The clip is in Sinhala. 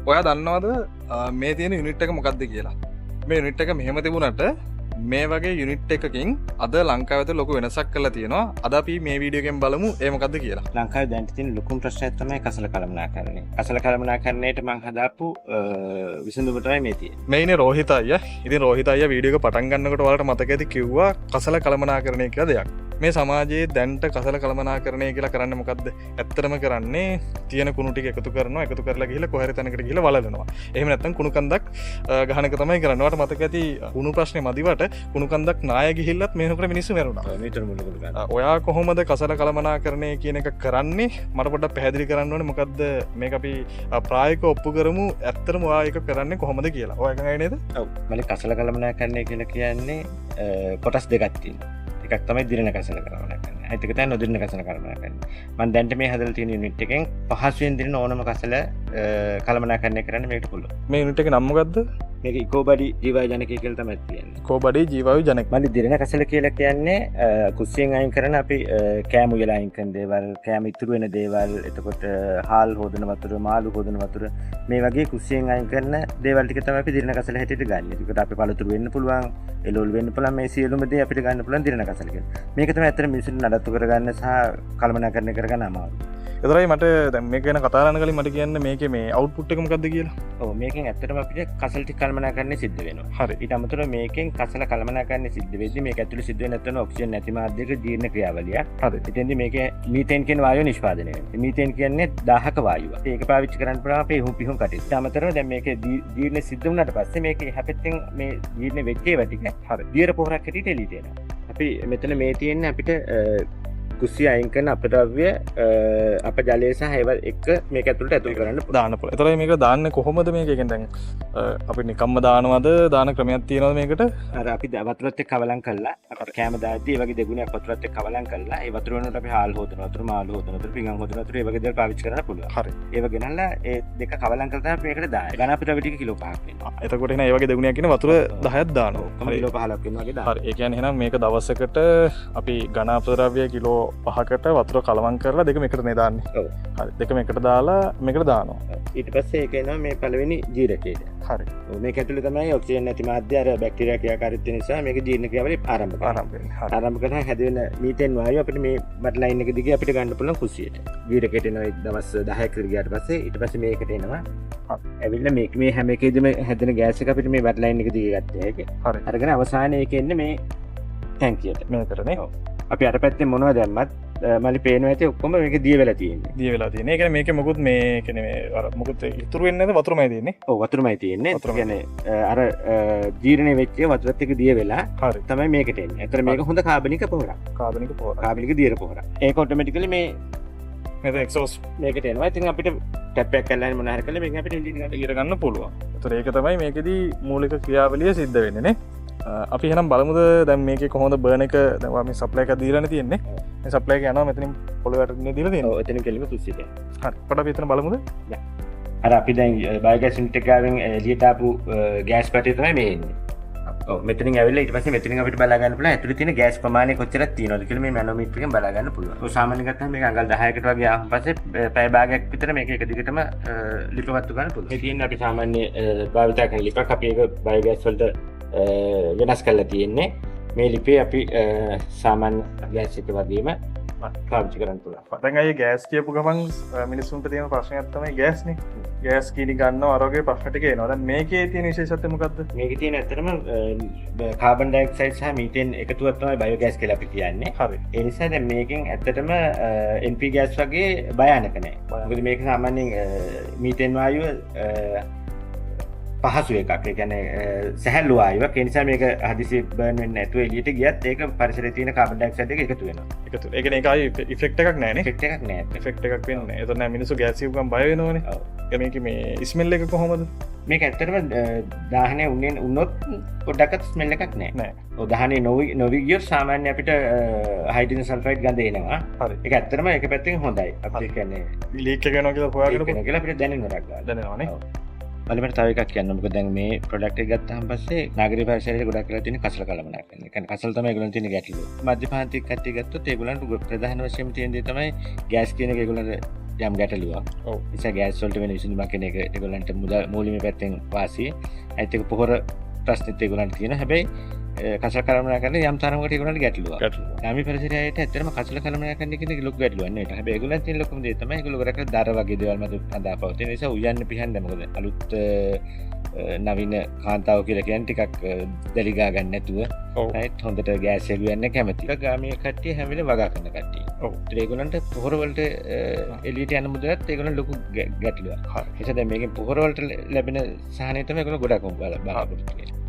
ඔයා දන්නවද මේ තියෙන යුනිට් එක මොකක්ද කියලා? මේ යුනිට් එක මෙහෙම තිබුණට මේ වගේ යුනිට් එකකින් අද ලංකාවේ ලොකු වෙනසක් කරලා තියෙනවා. අද අපි මේ වීඩියෝ එකෙන් බලමු ඒ මොකක්ද කියලා. ලංකාවේ දැන් තියෙන ලොකුම ප්‍රශ්නය තමයි කසල කළමනාකරණය. කසල කළමනාකරණයට මම හදාපු විසඳුම තමයි මේ තියෙන්නේ. මේ ඉන්නේ රෝහිත අයියා. ඉතින් රෝහිත අයියා වීඩියෝ එක පටන් ගන්නකොට ඔයාලට මතක ඇති කිව්වා කසල කළමනාකරණය කියලා දෙයක්. මේ සමාජයේ දැන්ට කසල කළමනාකරණය කියලා කරන්නේ මොකද්ද? ඇත්තටම කරන්නේ තියෙන කුණු ටික එකතු කරනවා, එකතු කරලා ගිහලා කොහරි තැනකට ගිහලා වලලනවා. එහෙම නැත්නම් කුණු කන්දක් ගහන එක තමයි කරන්නේ. ඔයාලට මතක ඇති කුණු ප්‍රශ්නේ මදිවට කුණු කන්දක් නාය ගිහිල්ලත් මේනකොට මිනිස්සු මැරුණා. මේතර මුලකට ගන්න. ඔයා කොහොමද කසල කළමනාකරණය කියන එක කරන්නේ? මට පොඩ්ඩක් පැහැදිලි කරන්න ඕනේ මොකද්ද මේක අපි ප්‍රායෝගිකව ඔප්පු කරමු. ඇත්තටම ඔයා ඒක කරන්නේ කොහොමද කියලා. ඔයා එකඟයි නේද? ඔව්. මම කසල කළමනාකරණය කියලා කියන්නේ කොටස් දෙකක් තියෙනවා. එකක් තමයි දිරණ කසල කළමනාකරණය. අනිත් එක තමයි නොදිරණ කසල කළමනාකරණය. මම දැන්ට මේ හදලා තියෙන යුනිට් එකෙන් පහසුවෙන් දිරණ ඕනම කසල කළමනාකරණය කරන්න මේකට පුළුවන්. මේ යුනිට් එකේ නම මොකද්ද? මේක ඉකෝබඩි ජීවායු ජනකය කියලා තමයි තියෙන්නේ. ඉකෝබඩි ජීවායු ජනක. මම දිරණ කසල කියලා කියන්නේ කුස්සියෙන් අයින් කරන අපි කෑම උයලා අයින් කරන දේවල්, කෑම ඉතුරු වෙන දේවල්, එතකොට හාල් හොදන වතුර, මාළු හොදන වතුර මේ වගේ කුස්සියෙන් අයින් කරන දේවල් ටික තමයි අපි දිරණ කසල හැටියට ගන්න. ඒකට අපි පළතුරු වෙන්න පුළුවන්, එළවලු වෙන්න පුළුවන්, මේ සියලුම දේ අපිට ගන්න පුළුවන් දිරණ කසල කියලා. මේක තමයි ඇත්තට මිනිස්සුන්ට නඩත්තු කරගන්න සහ කළමනාකරණය කරගන්න අමාරු. එතරයි මට දැන් මේක ගැන කතා කරන්න කලින් මට කියන්න මේකේ මේ අවුට්පුට් එක මොකද්ද කියලා. ඔව් මේකෙන් ඇත්තටම අපිට කසල ටික කළමනාකරණය සිද්ධ වෙනවා. හරි. ඊට අමතරව මේකෙන් කසල කළමනාකරණය සිද්ධ වෙද්දී මේක ඇතුළේ සිද්ධ වෙන නැත්නම් ඔක්සිජන් නැති මාධ්‍යයක ජීර්ණ ක්‍රියාවලිය. හරි. එතෙන්දී මේකේ මීතේන් කියන වායුව නිෂ්පාදනය වෙනවා. මීතේන් කියන්නේ දාහක වායුව. ඒක පාවිච්චි කරන්න පුළුවන් අපේ පිහුම් කටයුතු. ඊට අමතරව දැන් මේකේ ජීර්ණ සිද්ධ වුණාට පස්සේ මේකේ හැපෙත්තෙන් මේ ජීර්ණ වෙච්ච ඒවා ටික හරි. දියර පොහොරක් හැටියට එළියට එනවා. අපි මෙතන මේ තියෙන්නේ අපිට කුස්සිය අයින් කරන අපද්‍රව්‍ය අප ජලය සහ ඒවා එක්ක මේක ඇතුළට ඇතුල් කරන්න දාන්න පුළුවන්. එතරයි මේක දාන්නේ කොහොමද මේක? කියන්නේ දැන් අපි නිකම්ම දානවද? දාන ක්‍රමයක් තියෙනවද මේකට? අර අපි වතුරත් එක්ක කවලම් කරලා අපිට කැම දාද්දී ඒ වගේ දෙගුණයක් වතුරත් එක්ක කවලම් කරලා ඒ වතුර වලට අපි හාල් හොදන වතුර, මාළු හොදන වතුර, පිඟන් හොදන වතුර ඒ වගේ දේවල් පාවිච්චි කරන්න පුළුවන්. හරි. ඒව ගෙනල්ලා ඒ දෙක කවලම් කරලා තමයි මේකට දාන්නේ. ඝන අපද්‍රව්‍ය ටික කිලෝ 5ක් වෙනවා. එතකොට එහෙනම් ඒ වගේ දෙගුණයක් කියන වතුර 10ක් දානවා. කිලෝ 15ක් වෙනවා වගේ දානවා. හරි. ඒ කියන්නේ එහෙනම් මේක දවසකට අපි ඝන අපද්‍රව්‍ය කිලෝ 5කට වතුර කලවම් කරලා දෙකම එකට නේ දාන්නේ. ඔව්. හරි. දෙකම එකට දාලා මේකට දානවා. ඊට පස්සේ ඒක එනවා මේ පළවෙනි ජීරකයට. හරි. මේක ඇතුළේ තමයි ඔක්සිජන් නැති මාධ්‍ය අර බැක්ටීරියා ක්‍රියාකාරීත්වය නිසා මේක ජීර්ණ ක්‍රියාවලිය ආරම්භ වෙන්නේ. හරි. ආරම්භ කරලා හැදෙන මීතේන් වායුව අපිට මේ බට් ලයින් එක දිගේ අපිට ගන්න පුළුවන් කුස්සියට. ජීරකයට එනවා දවස් 10ක් විතර ගියාට පස්සේ ඊට පස්සේ මේකට එනවා. ඇවිල්ලා මේ හැම එකේදීම හැදෙන ගෑස් එක අපිට මේ බට් ලයින් එක දිගේ ගත්ත හැකි. හරි. අරගෙන අවසානයේ ඒක එන්නේ මේ ටැංකියට. මේකටනේ. අපි අර පැත්තේ මොනවද දැම්මත් මලි පේනවා ඇති ඔක්කොම මේක දිය වෙලා තියෙන්නේ. දිය වෙලා තියෙන්නේ. ඒ කියන්නේ මේකේ මොකුත් මේ කියන්නේ මේ අර මොකුත් ඉතුරු වෙන්නේ නැද වතුරමයි තියෙන්නේ. ඔව් වතුරමයි තියෙන්නේ. ඒ කියන්නේ අර ජීර්ණය වෙච්ච වතුරත් එක්ක දිය වෙලා හරි. තමයි මේකට එන්නේ. ඒතර මේක හොඳ කාබනික පොහොරක්. කාබනික පොහොර. කාබනික දියර පොහොරක්. ඒක ඔටෝමැටිකලි මේ මේක එක්සෝස් මේකට එනවා. ඉතින් අපිට ටැප් එකක් කරලා මොන හරි කරලා මේක අපිට ඉර ගන්න පුළුවන්. ඒතර ඒක තමයි මේකෙදි මූලික ක්‍රියාවලිය සිද්ධ වෙන්නේ නේ. අපි එහෙනම් බලමුද දැන් මේකේ කොහොමද බර්න් එක දැන් මේ සප්ලයි එක දීලානේ තියෙන්නේ. මේ සප්ලයි එක යනවා මෙතනින් පොළොවට දීලා තියෙනවා. ඔව් එතනින් කෙලිම කුස්සියට. හරි. පොඩ්ඩක් අපි එතන බලමුද? අර අපි දැන් බයෝගෑස් යුනිට් එකෙන් එළියට ආපු ගෑස් පැටි තමයි මේ එන්නේ. ඔව් මෙතනින් ඇවිල්ලා ඊට පස්සේ මෙතනින් අපිට බලා ගන්න පුළුවන් ඇතුලේ තියෙන ගෑස් ප්‍රමාණය කොච්චරක් තියෙනවද කියලා මේ මැනෝමීටර් එකෙන් බලා ගන්න පුළුවන්. ඔය සාමාන්‍යයෙන් ගත්තම මේක අඟල් 10කට වගේ ආවම පස්සේ පැය භාගයක් විතර මේක එක දිගටම ලිපවත්තු ගන්න පුළුවන්. මේ තියෙන්නේ අපි සාමාන්‍ය භාවිතා කරන ලිපක් අපි ඒක බයෝගෑස් වලට වෙනස් කරලා තියෙන්නේ. මේ ලිපේ අපි සාමාන්‍ය ගෑස් එක වගේම පාවිච්චි කරන්න පුළුවන්. දැන් අය ගෑස් කියපු ගමන් මිනිස්සුන්ට තියෙන ප්‍රශ්නයක් තමයි ගෑස්නේ. ගෑස් කීනි ගන්නවා අරෝගේ ප්‍රශ්න ටික එනවා. දැන් මේකේ තියෙන විශේෂත්වය මොකද්ද? මේකේ තියෙන ඇත්තටම කාබන් ඩයොක්සයිඩ් සහ මීතේන් එකතුවක් තමයි බයෝගෑස් කියලා අපි කියන්නේ. හරි. ඒ නිසා දැන් මේකෙන් ඇත්තටම NP ගෑස් වගේ භයානක නැහැ. මොකද මේක සාමාන්‍යයෙන් මීතේන් වායුව පහසු එකක්. ඒ කියන්නේ සැහැල්ලු වායුවක්. ඒ නිසා මේක හදිසි බර්න් වෙන්නේ නැතුව එළියට ගියත් ඒක පරිසරයේ තියෙන කාබන් ඩයොක්සයිඩ් එක එකතු වෙනවා. එකතු. ඒ කියන්නේ ඒකයි ඉෆෙක්ට් එකක් නැහැ නේ. ඉෆෙක්ට් එකක් නැහැ. ඉෆෙක්ට් එකක් වෙන්නේ නැහැ. ඒතන මිනිස්සු ගෑස් කියපුවම බය වෙනවනේ. ඔව්. මේකේ මේ ස්මෙල් එක කොහොමද? මේක ඇත්තටම දාහනේ උන්නොත් පොඩ්ඩක්වත් ස්මෙල් එකක් නැහැ. නැහැ. ඔව් දහනේ නොවි ගියොත් සාමාන්‍ය අපිට හයිඩ්‍රජන් සල්ෆයිඩ් ගඳ එනවා. හරි. ඒක ඇත්තටම ඒක පැත්තෙන් හොඳයි. අපි කියන්නේ ලීක් එක වෙනවා කියලා හොයාගෙන කියලා අපිට දැනෙනවා. දැනෙනවානේ. මට තව එකක් කියන්න. මොකද දැන් මේ ප්‍රොඩක්ට් එක ගත්තාම පස්සේ නාගරික පරිසරයේ ගොඩක් වෙලා තියෙන කසල කළමනාකරණය. ඒ කියන්නේ කසල තමයි ඒගොල්ලන් තියෙන ගැටලුව. මධ්‍යපාන්තික කට්ටිය ගත්තොත් ඒගොල්ලන්ට ප්‍රධාන වශයෙන් තියෙන දේ තමයි ගෑස් කියන එක ඒගොල්ලන්ට යම් ගැටලුවක් ඔව්. නිසා ගෑස් වලට වෙන විසඳුමක් කෙන එක ඒගොල්ලන්ට මූලික පැත්තෙන් වාසි ඇත්තක පොහොර ප්‍රශ්නෙත් ඒගොල්ලන්ට තියෙන හැබැයි කසල කළමනාකරන යම් තරමකට ඒගොල්ලන්ට ගැටලුවක් ගාමී පරිසරයට ඇත්තටම කසල කළමනාකරන එක ලොකු ගැටලුවක් නේ හැබැයි ඒගොල්ලන් තියෙන ලොකුම දේ තමයි ඒගොල්ලෝ කරක දර වගේ දේවල් මත හදා පවතින නිසා උයන්න පිහන්න මොකද අලුත් නවීන කාන්තාව කියලා කියන්නේ ටිකක් දලිගා ගන්න නැතුව right හොඳට ගෑස් එළුවෙන්න කැමති. ගාමී කට්ටිය හැම වෙලේම වගා කරන කට්ටිය. ඔව්. ඒගොල්ලන්ට පොහොර වලට එළියට යන මුදලත් ඒගොල්ලන් ලොකු ගැටලුවක්. හරි. ඒ නිසා දැන් මේකෙන් පොහොර වලට ලැබෙන සහනය තමයි ඒගොල්ලෝ ගොඩක් බලාපොරොත්තු වෙන්නේ.